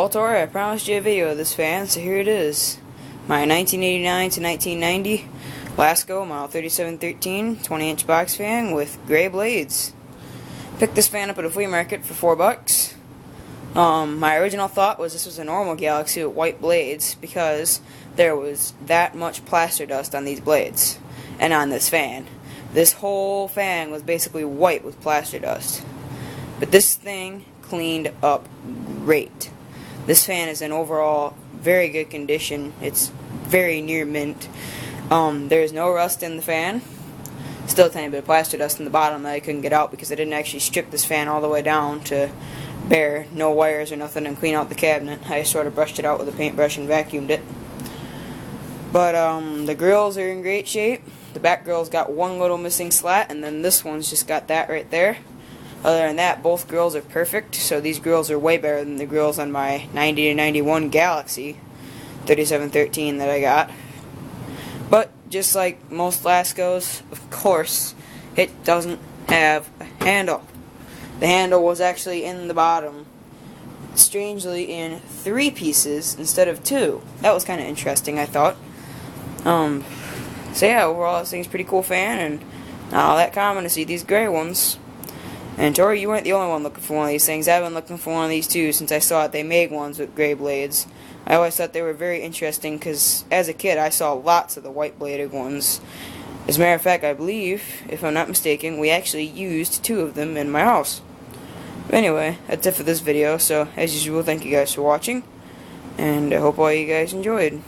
Well, Tori, I promised you a video of this fan, so here it is. My 1989 to 1990 Lasko Model 3713 20-inch box fan with gray blades. Picked this fan up at a flea market for $4. My original thought was this was a normal Galaxy with white blades because there was that much plaster dust on these blades and on this fan. This whole fan was basically white with plaster dust. But this thing cleaned up great. This fan is in overall very good condition. It's very near mint. There's no rust in the fan. Still a tiny bit of plaster dust in the bottom that I couldn't get out because I didn't actually strip this fan all the way down to bare, no wires or nothing, and clean out the cabinet. I sort of brushed it out with a paintbrush and vacuumed it. But the grills are in great shape. The back grill's got one little missing slat, and then this one's just got that right there. Other than that, both grills are perfect, so these grills are way better than the grills on my 90 to 91 Galaxy 3713 that I got. But just like most Laskos, of course, it doesn't have a handle. The handle was actually in the bottom, strangely in 3 pieces instead of 2. That was kind of interesting, I thought. So yeah, overall this thing's a pretty cool fan, and not all that common to see these gray ones. And Tori, you weren't the only one looking for one of these things. I've been looking for one of these too since I saw it. They made ones with gray blades. I always thought they were very interesting because as a kid I saw lots of the white bladed ones. As a matter of fact, I believe, if I'm not mistaken, we actually used 2 of them in my house. But anyway, that's it for this video. So as usual, thank you guys for watching, and I hope all you guys enjoyed.